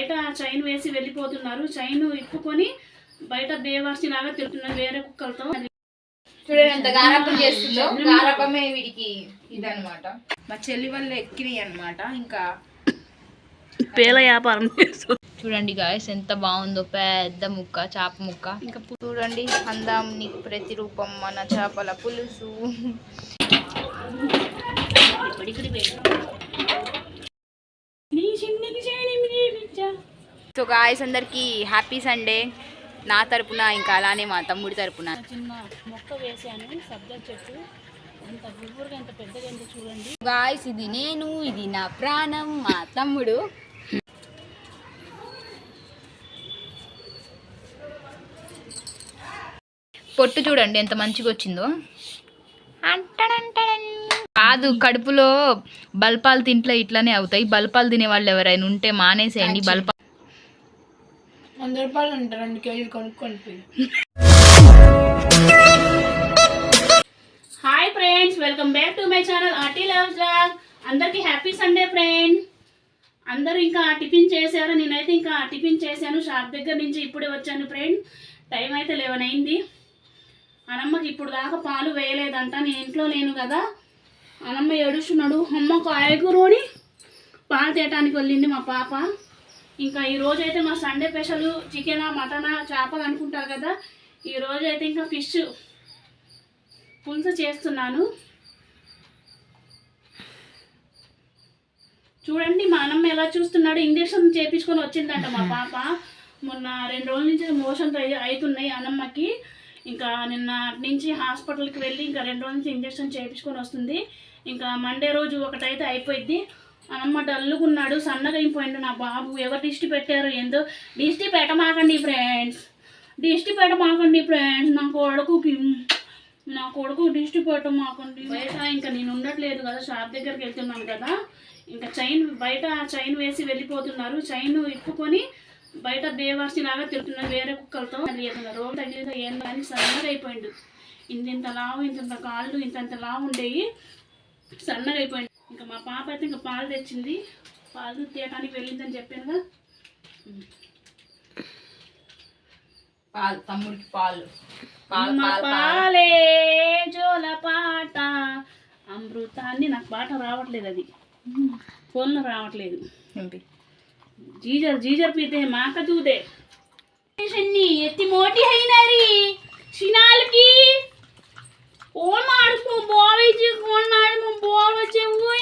బయట చైన్ వేసి వెళ్ళిపోతున్నారు. చైన్ ఇప్పుకొని బయట బేవర్సి లాగా తిరుగుతున్నారు వేరే కుక్కలతో. చూడండి ఎంత గారాబం చేస్తుందో. గారాబమే వీడికి ఇదన్నమాట. మా చెల్లి వల్ల ఎక్కినాయి అన్నమాట. ఇంకా పేల వ్యాపారం చేస్తూ చూడండి గాయస్ ఎంత బాగుందో. పెద్ద ముక్క చేప ముక్క. ఇంకా చూడండి అందం నీకు ప్రతిరూపం మన చేపల పులుసు. సో గాయస్ అందరికి హ్యాపీ సండే నా తరపున, ఇంకా అలానే మా తమ్ముడి తరపున. చిన్న మొక్క వేసాను, సబ్జా చెట్టు. ఎంత గుబురుగా ఎంత పెద్దగా ఎంత చూడండి గాయస్. ఇది నేను, ఇది నా ప్రాణం, మా తమ్ముడు. పొట్టు చూడండి ఎంత మంచిగా వచ్చిందో. కాదు, కడుపులో బల్పాలు తింట్లో ఇట్లానే అవుతాయి. బల్పాలు తినే వాళ్ళు ఎవరైనా ఉంటే మానేసేయండి. బల్పాలు 100 రూపాయలు ఉంటారు, 2 కేజీలు కొనుక్కొని. Hi friends, welcome back to my channel RT love vlog. అందరికీ హ్యాపీ సండే ఫ్రెండ్. అందరూ ఇంకా టిఫిన్ చేశారు, నేనైతే ఇంకా టిఫిన్ చేశాను. షాప్ దగ్గర నుంచి ఇప్పుడే వచ్చాను ఫ్రెండ్. టైం అయితే 11 అయింది. అన్నమ్మకి ఇప్పుడు దాకా పాలు వేయలేదంట, నేను ఇంట్లో లేను కదా. అన్నమ్మ ఏడుస్తున్నాడు. అమ్మ కాయగూరని పాలు తేయటానికి వెళ్ళింది మా పాప. ఇంకా ఈరోజు అయితే మా సండే స్పెషల్ చికెనా మటనా చేపలు అనుకుంటారు కదా. ఈరోజు అయితే ఇంకా ఫిష్ పులుసు చేస్తున్నాను. చూడండి మా అన్నమ్మ ఎలా చూస్తున్నాడు. ఇంజక్షన్ చేయించుకొని వచ్చిందంట మా పాప. మొన్న 2 రోజుల నుంచి మోషన్స్ అవుతున్నాయి అన్నమ్మకి. ఇంకా నిన్న నుంచి హాస్పిటల్కి వెళ్ళి ఇంకా 2 రోజుల నుంచి ఇంజక్షన్ చేయించుకొని వస్తుంది. ఇంకా మండే రోజు ఒకటైతే అయిపోయింది. అన్నమ్మ డల్లుకున్నాడు, సన్నగా అయిపోయిండు నా బాబు. ఎవరు దిష్టి పెట్టారు ఏందో. దిష్టి పెట్టమాకండి ఫ్రెండ్స్, దిష్టి పెట్టమాకండి ఫ్రెండ్స్. నా కొడుకు దిష్టి పెట్టమాకండి. బయట ఇంకా నేను ఉండట్లేదు కదా, షాప్ దగ్గరికి వెళ్తున్నాను కదా. ఇంకా బయట చైన్ వేసి వెళ్ళిపోతున్నారు. చైన్ ఇప్పుకొని బయట బేవర్సి లాగా తిరుగుతున్నారు వేరే కుక్కలతో. రోజు తగ్గితే ఏం కానీ సన్నగా అయిపోయిండు. ఇంత లావు, ఇంత కాళ్ళు ఇంత లావు ఉండేవి, సన్నగా అయిపోయింది. ఇంకా మా పాప అయితే ఇంకా పాలు తెచ్చింది, పాలు తీయటానికి వెళ్ళిందని చెప్పానుగా. తమ్ముడికి పాలు పాలే జోల పాట అమృతాన్ని. నాకు పాట రావట్లేదు, అది ఫోన్లో రావట్లేదు. जीजर पीते हैं माँ का दूध है। इतनी मोटी है ना री शिनाल की कौन मार्च को बॉय जी कौन मार्च में बॉल बचे हुए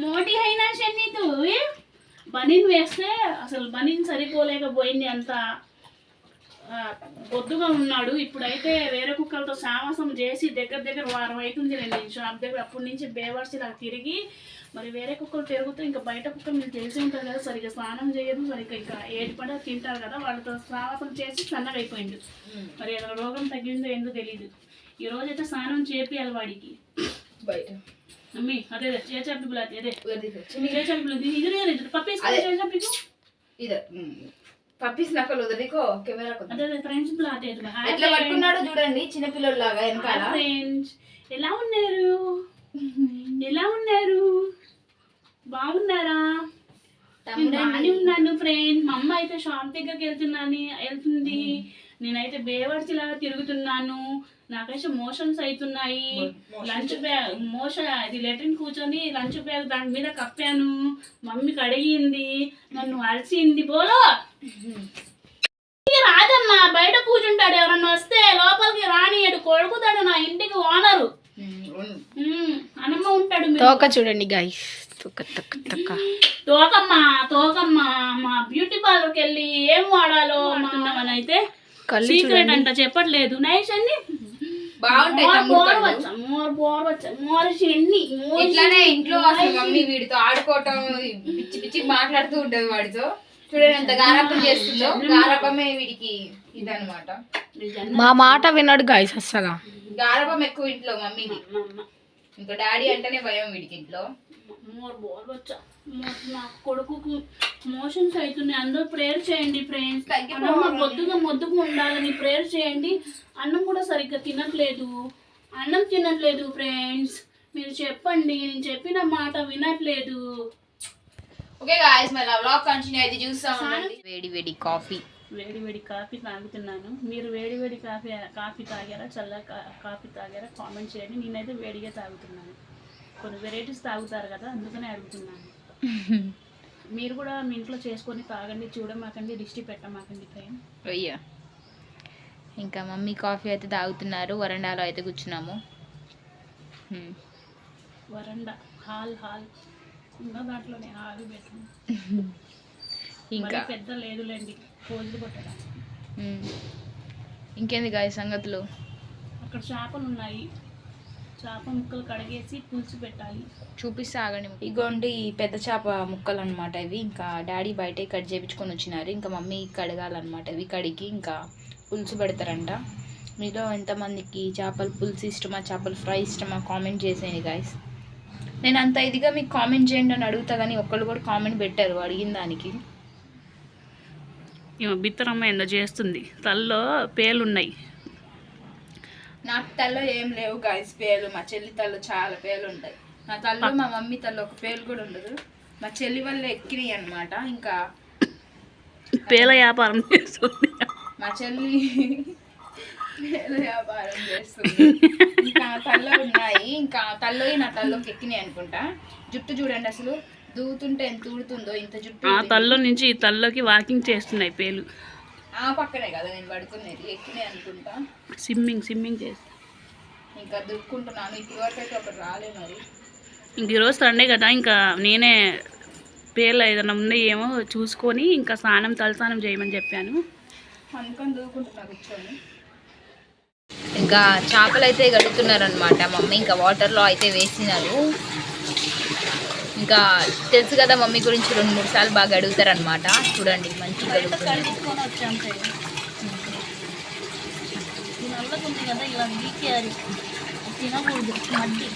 मोटी है ना शनी तो बनिन వేస్తే అసలు బనిన్ సరిపోలేకపోయింది. అంత బొద్దుగా ఉన్నాడు. ఇప్పుడైతే వేరే కుక్కలతో సావాసం చేసి దగ్గర వారం అవుతుంది నేను షాప్ దగ్గర. అప్పటి నుంచి బేవర్సి ఇలా తిరిగి మరి వేరే కుక్కలు తిరుగుతూ ఇంకా బయట కుక్కలు మీకు తెలిసి ఉంటారు కదా, సరిగ్గా స్నానం చేయదు, సరిగ్గా ఇంకా ఏది పడ తింటారు కదా, వాళ్ళతో సావాసం చేసి సన్నగా అయిపోయింది. మరి ఏదైనా రోగం తగ్గిందో ఏందో తెలియదు. ఈ రోజైతే స్నానం చేపియాలి వాడికి బయట. అమ్మి అదే చేపి బులాతి అదే చేపి బులాతి ఇది పప్పేసి పప్పీస్ నకలు వదిలికో కెమెరా అదే ఫ్రెండ్స్ బులాతి ఎట్లా పట్టుకున్నాడో చూడండి, చిన్నపిల్లలాగా వెనకాల. ఫ్రెండ్స్ ఎలా ఉన్నారు బాగున్నారా? బాగానే ఉన్నాను ఫ్రెండ్. మా అమ్మ అయితే షాప్ దగ్గరికి వెళ్తుంది, నేనైతే బేవర్సి లాగా తిరుగుతున్నాను. నాకైతే మోషన్స్ అవుతున్నాయి. లంచ్ బ్యాగ్ ఇది లెట్రిన్ కూర్చొని లంచ్ బ్యాగ్ దాని మీద కప్పాను. మమ్మీ కడిగింది, నన్ను అలసింది. బోలో రాదమ్మా, బయట కూర్చుంటాడు. ఎవరన్నా వస్తే లోపలికి రానియడు, కొడుకుతాడు. నా ఇంటికి ఓనరు అన్నమ్మ ఉంటాడు. తోక చూడండి గైస్, తోకమ్మా మా బ్యూటీ పార్లర్కి వెళ్ళి ఏం వాడాలో అంటున్నామని అయితే సీక్రెట్ అంట, చెప్పట్లేదు. నైస్ అన్ని ఇంట్లో మమ్మీ వీడితో ఆడుకోవటం, పిచ్చి పిచ్చి మాట్లాడుతూ ఉంటది వాడితో. చూడండి ఎంత గారాబం చేస్తుందో. గారాబమే వీడికి ఇదన్నమాట. మా మాట విన్నాడు గైస్. అస్సలు గారాబం ఎక్కువ ఇంట్లో మమ్మీది. ఇంకా డాడీ అంటేనే భయం వీడికి ఇంట్లో. నా కొడుకుకు మోషన్స్ అవుతున్నాయి. అందరూ ప్రేయర్ చేయండి ఫ్రెండ్స్. మొద్దుగా ఉండాలని ప్రేయర్ చేయండి. అన్నం కూడా సరిగ్గా తినట్లేదు ఫ్రెండ్స్. మీరు చెప్పండి, నేను చెప్పిన మాట వినట్లేదు. ఓకే గాయ్స్ మళ్ళీ వ్లాగ్ కంటిన్యూ అయితే చూస్తా ఉండండి. వేడి వేడి కాఫీ, వేడి వేడి కాఫీ తాగుతున్నాను. మీరు వేడి వేడి కాఫీ తాగారా, చల్ల కాఫీ తాగారా కామెంట్ చేయండి. నేనైతే వేడిగా తాగుతున్నాను. కొన్ని వెరైటీస్ తాగుతారు కదా, అందుకనే అడుగుతున్నాను. మీరు కూడా మీ ఇంట్లో చేసుకొని తాగండి, చూడమాకండి, దిష్టి పెట్టమాకండి ఫ్రెండ్. అయ్యా ఇంకా మమ్మీ కాఫీ అయితే తాగుతున్నారు. వరండాలో అయితే కూర్చున్నాము. వరండా హాల్ ఉన్న దాంట్లోనే హాల్ పెట్టింది. ఇంకా పెద్ద లేదులేండి కోళ్ళు కొట్టడానికి. ఇంకేంది గాయ సంగతులు? అక్కడ చేపలు ఉన్నాయి, చేప ముక్కలు కడిగేసి పులుసు పెట్టాలి. చూపిస్తే ఆగండి. ఇగోండి పెద్ద చేప ముక్కలు అనమాట ఇవి. ఇంకా డాడీ బయటే కట్ చేయించుకొని వచ్చినారు. ఇంకా మమ్మీ కడగాలన్నమాట ఇవి. కడిగి ఇంకా పులుసు పెడతారంట. మీలో ఎంతమందికి చేపల పులుసు ఇష్టమా, చేపల ఫ్రై ఇష్టమా కామెంట్ చేసేయండి గాయస్. నేను అంత ఇదిగా మీకు కామెంట్ చేయండి అని అడుగుతా కానీ ఒక్కళ్ళు కూడా కామెంట్ పెట్టారు అడిగిన దానికి. బిత్తరమ్మ ఏందో చేస్తుంది, తల్లో పేలున్నాయి. నాకు తల్లో ఏం లేవు గాయస్ పేలు. మా చెల్లి తల్లో చాలా పేలు ఉంటాయి. నా తల్లో మా మమ్మీ తల్లో ఒక పేలు కూడా ఉండదు. మా చెల్లి వల్ల ఎక్కినాయి అనమాట. ఇంకా పేల వ్యాపారం చేస్తుంది మా చెల్లి, పేల వ్యాపారం చేస్తుంది. ఇంకా తల్లో ఉన్నాయి. ఇంకా తల్లో నా తల్లోకి ఎక్కినాయి అనుకుంటా. జుట్టు చూడండి అసలు దూతుంటే ఎంత ఊడుతుందో. ఇంత జుట్టు ఆ తల్లో నుంచి ఈ తల్లోకి వాకింగ్ చేస్తున్నాయి పేలు. ఆ పక్కనే కదా నేను పడుకునేది, ఎక్కినాయి అనుకుంటా. స్విమ్మింగ్ చేస్తా. ఇంకా దుక్కుంటున్నాను. ఇప్పుడు వరకు అయితే ఒకటి రాలే మరి. ఇంక ఈరోజు సండే కదా, ఇంకా నేనే పేర్లు ఏదైనా ఉంది ఏమో చూసుకొని ఇంకా తలస్నానం చేయమని చెప్పాను. అందుకని దూకుంటున్నా కూర్చొని. ఇంకా చేపలు అయితే గడుగుతున్నారనమాట మమ్మీ. ఇంకా వాటర్లో అయితే వేసినారు. ఇంకా తెలుసు కదా మమ్మీ గురించి 2-3 సార్లు బాగా అడుగుతారనమాట. చూడండి మంచిగా అడుగుతున్నారు. నల్లగుంది కదా, ఇలా వీకేయాలి, తినకూడదు. మడ్డి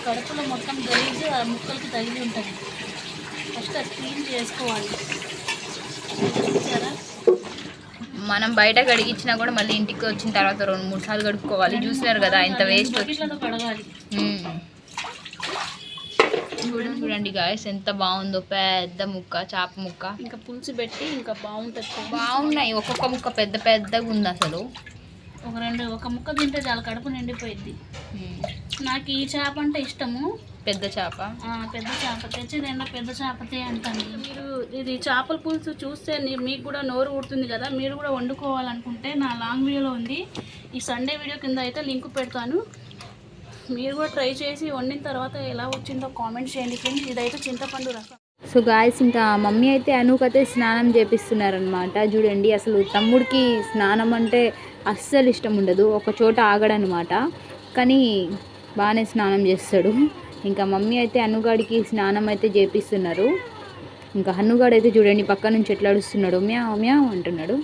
కడుపులో మొత్తం గలీజ్ ఆ ముక్కలకి తగిలి ఉంటుంది. ఫస్ట్ అది క్లీన్ చేసుకోవాలి. మనం బయట కడిగించినా కూడా మళ్ళీ ఇంటికి వచ్చిన తర్వాత 2-3 సార్లు కడుక్కోవాలి. చూసినారు కదా ఇంత వేస్ట్ వచ్చింది. కడగాలి. చూడండి గాయస్ ఎంత బాగుందో. పెద్ద ముక్క, చేప ముక్క. ఇంకా పులుసు పెట్టి ఇంకా బాగుంటుంది. బాగున్నాయి. ఒక్కొక్క ముక్క పెద్ద పెద్దగా ఉంది అసలు. ఒక ముక్క తింటే చాలా కడుపు నిండిపోయింది. నాకు ఈ చేప అంటే ఇష్టము. పెద్ద చేప తెచ్చి పెద్ద చేపతే అంటాను. మీరు ఇది చేపల పులుసు చూస్తే మీకు కూడా నోరు ఊడుతుంది కదా. మీరు కూడా వండుకోవాలనుకుంటే నా లాంగ్ వీడియోలో ఉంది. ఈ సండే వీడియో కింద అయితే లింక్ పెడతాను. మీరు కూడా ట్రై చేసి వండిన తర్వాత ఎలా వచ్చిందో కామెంట్ చేయండి ఫ్రెండ్స్. ఇదైతే చింతపండు రసం. సో గాయస్ ఇంకా మమ్మీ అయితే అనూకైతే స్నానం చేపిస్తున్నారనమాట. చూడండి అసలు తమ్ముడికి స్నానం అంటే అస్సలు ఇష్టం ఉండదు. ఒక చోట ఆగడనమాట. కానీ బాగానే స్నానం చేస్తాడు. ఇంకా మమ్మీ అయితే అనుగాడికి స్నానం అయితే చేపిస్తున్నారు. ఇంకా హన్నుగాడు అయితే చూడండి పక్క నుంచి ఎట్లా అడుస్తున్నాడు, మ్యావ్ మ్యావ్ అంటున్నాడు.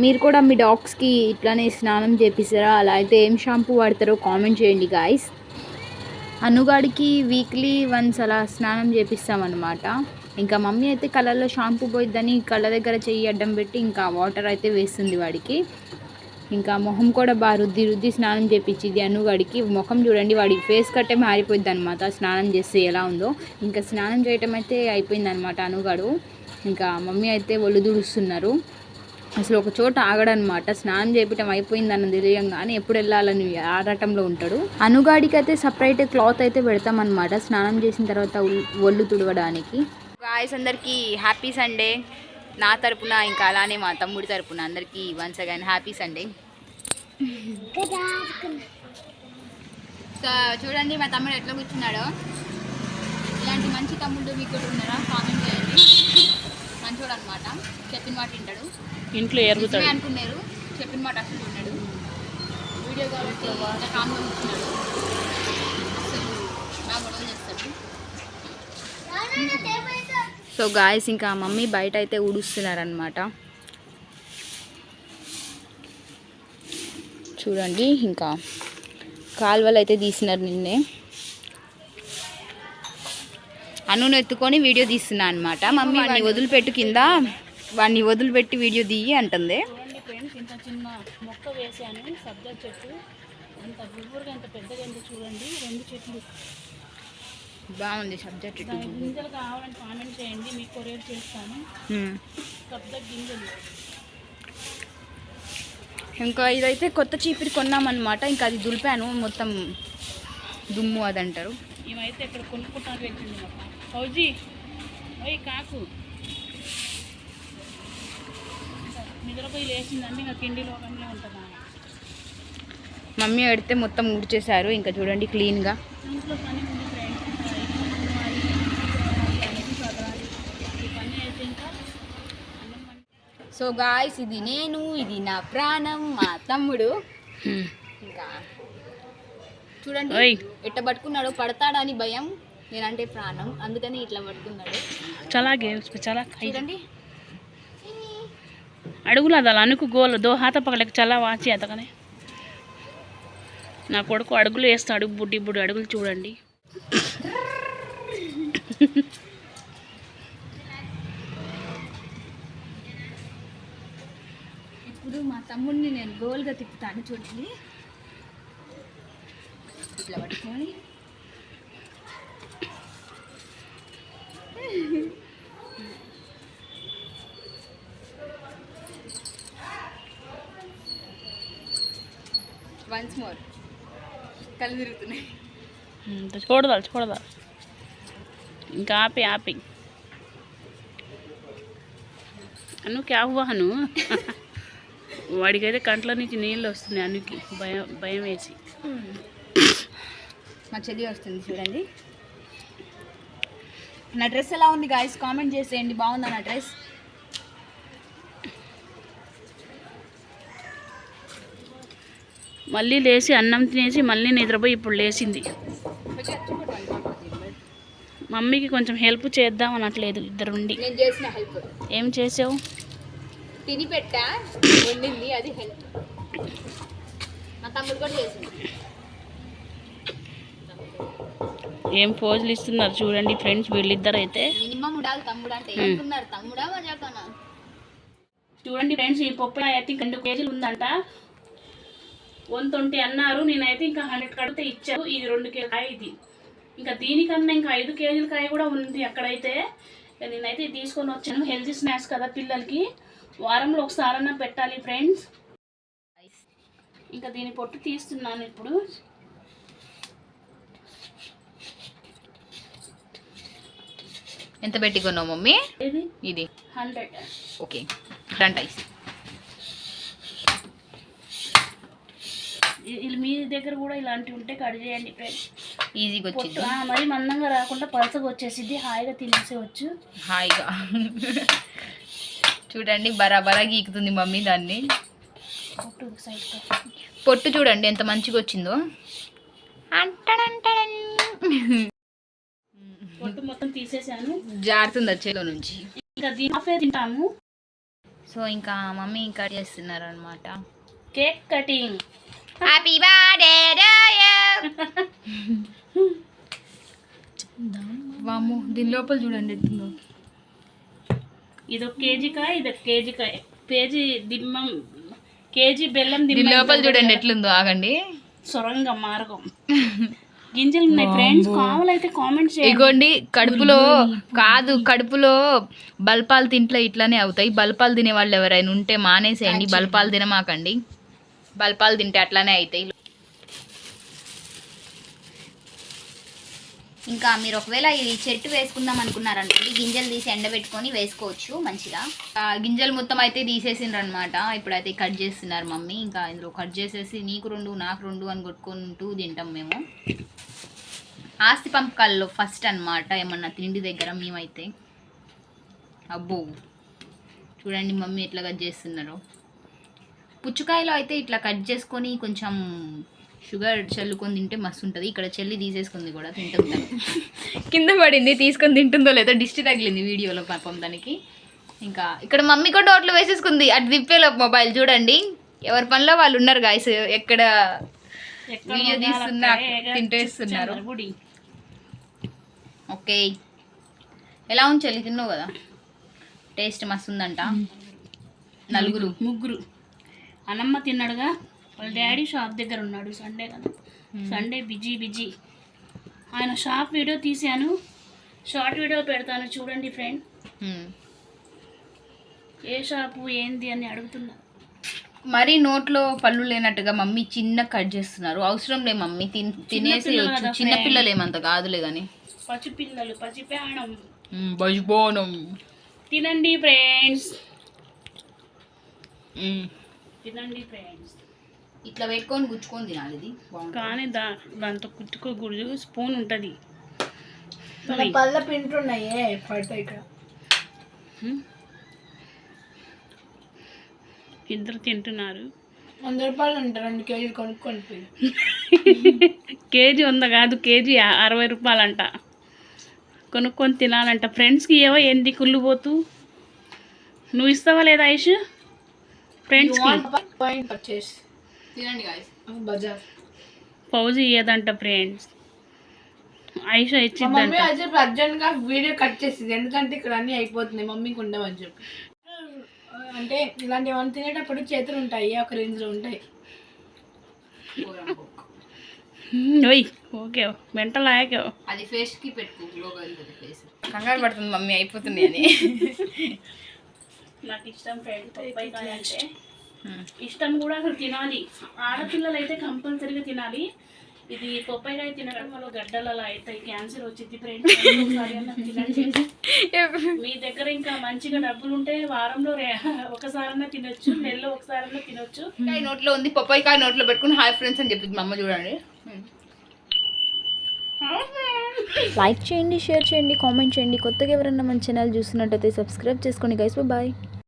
మీరు కూడా మీ డాగ్స్కి ఇట్లానే స్నానం చేపిస్తారా? అలా అయితే ఏం షాంపూ వాడతారో కామెంట్ చేయండి గాయస్. అనుగాడికి వీక్లీ వన్స్ అలా స్నానం చేపిస్తామన్నమాట. ఇంకా మమ్మీ అయితే కళ్ళల్లో షాంపూ పోయిద్దని కళ్ళ దగ్గర చెయ్యి అడ్డం పెట్టి ఇంకా వాటర్ అయితే వేస్తుంది వాడికి. ఇంకా మొహం కూడా బాగా రుద్ది స్నానం చేపించింది అనుగాడికి. ముఖం చూడండి వాడి ఫేస్ కట్టే మారిపోయింది అనమాట స్నానం చేస్తే ఎలా ఉందో. ఇంకా స్నానం చేయటం అయితే అయిపోయింది అనమాట అనుగాడు. ఇంకా మమ్మీ అయితే ఒళ్ళు దుడుస్తున్నారు. అసలు ఒక చోట ఆగడనమాట. స్నానం చేయటం అయిపోయిందన్న తెలియంగానే ఎప్పుడు వెళ్ళాలని ఆరాటంలో ఉంటాడు. అనుగాడికి అయితే సపరేట్ క్లాత్ అయితే పెడతామన్నమాట స్నానం చేసిన తర్వాత ఒళ్ళు తుడవడానికి. గాయస్ అందరికీ హ్యాపీ సండే నా తరపున, ఇంకా అలానే మా తమ్ముడి తరపున అందరికీ once again happy Sunday. So చూడండి మా తమ్ముడు ఎట్లా కూర్చున్నాడో. ఇలాంటి మంచి తమ్ముడు మీకు కూడా ఉన్నారా? కామెంట్ చేయండి. మంచోడు అనమాట, చెప్పిన మాట వింటాడు. ఇంట్లో ఎరుగుతాడు అనుకున్నారు, చెప్పిన మాట అసలు ఉన్నాడు. వీడియో కాబట్టి ఇట్లా కామ్గా కూర్చున్నాడు. అసలు నా గొడవ చేస్తాడు. సో గాయస్ ఇంకా మమ్మీ బయట అయితే ఊడుస్తున్నారనమాట. చూడండి ఇంకా కాలువలు అయితే తీసినారు నిన్నే. అన్నును ఎత్తుకొని వీడియో తీస్తున్నా అనమాట. మమ్మీ వాడిని వదిలిపెట్టు కింద, వాడిని వదిలిపెట్టి వీడియో తీయి అంటుంది. ఇంత చిన్న మొక్క వేసాను, సబ్జా చెట్టు. ఎంత గుబురుగా ఎంత పెద్దగా ఎంత చూడండి. 2 చెట్లు బాగుంది సబ్జెక్ట్. దాని గింజలు కావాలని కామెంట్ చేయండి, మీకు కొరియర్ చేస్తాను. సబ్జెక్ట్ గింజలు. ఇంకా ఇదైతే కొత్త చీపిరి కొన్నామన్నమాట. ఇంకా అది దులిపాను, మొత్తం దుమ్ము అది అంటారు. ఇవైతే ఇక్కడ కొనుక్కుంటాను పెట్టింది మాకు. ఫౌజీ ఓయ్ కాకు నిద్రపోయి లేచిందంటే ఇంకా కిండి లోకంలో ఉంటుంది. మమ్మీ పెడితే మొత్తం ఊడ్చేశారు. ఇంకా చూడండి క్లీన్గా. ఇంట్లో పని ఉంది ఫ్రెండ్స్, ఈ పని అయితే ఇంకా. సో గాయ్స్, ఇది నేను, ఇది నా ప్రాణం, మా తమ్ముడు. ఇంకా చూడండి ఎట్ట పట్టుకున్నాడు, పడతాడని భయం, నేనంటే ప్రాణం, అందుకని ఇట్లా పట్టుకున్నాడు. చాలా గేమ్స్ చాలా చూడండి అడుగులు అది అలా అనుకు గోలు దో హాత పక్కలకి చాలా వాచి అతకనే. నా కొడుకు అడుగులు వేస్తాడు, బుడ్డి బుడ్డి అడుగులు చూడండి. ఇప్పుడు మా తమ్ముడిని నేను గోల్గా తిప్పుతాను చూడండి. ఇట్లా పట్టుకొని వన్స్ మోర్. కళ్ళు తిరుగుతున్నాయి. చూడదా ఇంకా ఆపి ఆపి అను క్యా హువా అను. వాడికైతే కంట్లో నుంచి నీళ్ళు వస్తున్నాయి, అనుకి భయం వేసి. మా చెల్లి వస్తుంది చూడండి. నా డ్రెస్ ఎలా ఉంది గాయస్, కామెంట్ చేసేయండి. బాగుందా నా డ్రెస్? మళ్ళీ లేచి అన్నం తినేసి మళ్ళీ నిద్రపోయి ఇప్పుడు లేచింది. మమ్మీకి కొంచెం హెల్ప్ చేద్దాం అనట్లేదు ఇద్దరుండి. నేను చేసిన హెల్ప్. ఏం చేసావు? తిని పెట్టా, వండింది, అది హెల్ప్. నా తమ్ముడు కూడా చేసింది. ఏం పోజులు ఇస్తున్నారు చూడండి ఫ్రెండ్స్ వీళ్ళిద్దరు అయితే. మినిమం ఉండాలి తమ్ముడు అంటే. ఏమంటున్నారు తమ్ముడా మజాకనా? చూడండి ఫ్రెండ్స్, ఈ పప్పు అయితే 2 కేజీలు ఉందంట. 120 అన్నారు, నేనైతే ఇంకా 100 కడితే ఇచ్చారు. ఇది 2 కేజీ కాయ, ఇది ఇంకా దీనికన్నా ఇంకా 5 కేజీల కాయ కూడా ఉంది అక్కడైతే. నేనైతే తీసుకొని వచ్చాను. హెల్తీ స్నాక్స్ కదా పిల్లలకి, వారంలో ఒకసారన్నా పెట్టాలి ఫ్రెండ్స్. ఇంకా దీని పొట్టు తీస్తున్నాను ఇప్పుడు. ఎంత పెట్టి కొన్నావు మమ్మీ? ఇది 100. Okay, front ice. మీ దగ్గర కూడా ఇలాంటివి ఉంటే కట్ చేయండి ఫ్రెండ్స్, ఈజీగా వచ్చింది. మరి మందంగా రాకుండా పలసగా వచ్చేసిద్ది, హాయిగా తినేసేవచ్చు. హాయిగా చూడండి, బరాబరా గీకుతుంది మమ్మీ దాన్ని. పొట్టు చూడండి ఎంత మంచిగా వచ్చిందో. పొట్టు మొత్తం తీసేసాను, జారుతుంది చేలో నుంచి. ఇంకా దీని తింటాము. సో ఇంకా మమ్మీ ఇంకా చేస్తున్నారు అనమాట, cake cutting. Happy birthday to you. వామ్మో, దీని లోపల చూడండి ఎట్టుందో. ఇదొక కేజీకాయ, ఇదొక కేజీకాయ. కేజీ బెల్లం దీని లోపల చూడండి ఎట్లుందో. ఆగండి, సొరంగ మార్గం గింజలు ఉన్నాయి ఫ్రెండ్స్, కావాలైతే కామెంట్ చేయండి. ఇగోండి, కడుపులో బల్పాలు తింట్లో ఇట్లానే అవుతాయి. బల్పాలు తినే వాళ్ళు ఎవరైనా ఉంటే మానేసేయండి, బల్పాలు తినమాకండి. బల్పాలు తింటే అట్లానే అవుతాయి. ఇంకా మీరు ఒకవేళ ఇది చెట్టు వేసుకుందాం అనుకున్నారనుకోండి, గింజలు తీసి ఎండబెట్టుకొని వేసుకోవచ్చు మంచిగా. గింజలు మొత్తం అయితే తీసేసిండ్రు అనమాట. ఇప్పుడైతే కట్ చేస్తున్నారు మమ్మీ. ఇంకా ఇందులో కట్ చేసేసి నీకు 2 నాకు 2 అని కొట్టుకుంటూ తింటాం మేము. ఆస్తి పంపకాల్లో ఫస్ట్ అనమాట ఏమన్నా తిండి దగ్గర మేమైతే. అబ్బో చూడండి మమ్మీ ఎట్లా కట్ చేస్తున్నారు. పుచ్చకాయలో అయితే ఇట్లా కట్ చేసుకొని కొంచెం షుగర్ చల్లుకొని తింటే మస్తు ఉంటుంది. ఇక్కడ చెల్లి తీసేసుకుంది కూడా, తింటుంది. కింద పడింది, తీసుకొని తింటుందో లేదో దిష్టి తగిలింది వీడియోలో పాపం దానికి. ఇంకా ఇక్కడ మమ్మీ కూడా నోట్లో వేసేసుకుంది. అటు తిప్పేలో మొబైల్ చూడండి, ఎవరి పనిలో వాళ్ళు ఉన్నారు గాయస్. ఎక్కడ వీడియో తీస్తున్నా తింటేస్తున్నారు. ఓకే, ఎలా ఉంది చెల్లి? తిన్నావు కదా, టేస్ట్ మస్తు ఉందంట. ముగ్గురు అన్నమ్మ తిన్నాడుగా, వాళ్ళ డాడీ షాప్ దగ్గర ఉన్నాడు. సండే కదా, సండే బిజీ. ఆయన షార్ట్ వీడియో తీశాను, షార్ట్ వీడియో పెడతాను చూడండి ఫ్రెండ్. ఏ షాపు ఏంది అని అడుగుతున్నా. మరి నోట్లో పళ్ళు లేనట్టుగా మమ్మీ చిన్న కట్ చేస్తున్నారు. అవసరం లే మమ్మీ, తినేసి చిన్న పిల్లలు ఏమంత కాదులే కానీ. పచ్చిపిల్లలు పచ్చిపానం బజ్బోనం తినండి ఫ్రెండ్స్, తినండి ఫ్రెండ్స్. ఇట్లా పెట్టుకొని గుచ్చుకొని తినాలి ఇది. కానీ దాంతో కుట్టుకోకూడదు, స్పూన్ ఉంటుంది. పళ్ళ పింటున్నాయే పడతాయి ఇక్కడ. ఇద్దరు తింటున్నారు. 100 రూపాయలు అంటారు, 2 కేజీలు కొనుక్కొని పోయి. కేజీ 100 కాదు, కేజీ 60 రూపాయలంట. కొనుక్కొని తినాలంట. ఫ్రెండ్స్కి ఏవో ఏంది కుళ్ళుపోతూ. నువ్వు ఇస్తావా లేదా ఐష్ ఫ్రెండ్స్కి? పర్చేస్ తినండి గాయ్స్. బజార్ పౌజీ ఇయ్యదంట ఫ్రెండ్స్, ఐష మమ్మీ ఇచ్చిందంట. అది అర్జెంట్ గా వీడియో కట్ చేసింది, ఎందుకంటే ఇక్కడ అన్ని అయిపోతున్నాయి మమ్మీకి ఉండవని చెప్పి. అంటే ఇలాంటి ఏమైనా తినేటప్పుడు చేతులు ఉంటాయి, ఒక రేంజ్ లో ఉంటాయి. ఓయ్ ఓకే మెంటల్ ఆయాకే. అది ఫేస్ కి పెట్టుకో, ఫేస్ కంగారు పడుతుంది మమ్మీ అయిపోతుంది అని. నాకు ఇష్టం ఫ్రెండ్ పప్పాయికాయ అంటే ఇష్టం కూడా. అసలు తినాలి, ఆడపిల్లలు అయితే కంపల్సరీగా తినాలి. ఇది పప్పాయికాయ తినడం వల్ల గడ్డలు అలా అవుతాయి, క్యాన్సర్ వచ్చింది ఫ్రెండ్స్. తినండి. మీ దగ్గర ఇంకా మంచిగా డబ్బులు ఉంటే వారంలో ఒకసారైనా తినొచ్చు, నెలలో ఒకసారైనా తినొచ్చు. నోట్లో ఉంది, పప్పాయికాయ నోట్లో పెట్టుకుని హాయ్ ఫ్రెండ్స్ అని చెప్పింది మా అమ్మ. చూడండి, లైక్ చేయండి, షేర్ చేయండి, కామెంట్ చేయండి. కొత్తగా ఎవరైనా మన ఛానల్ చూస్తున్నట్టయితే సబ్స్క్రైబ్ చేసుకోండి గైస్. బాయ్.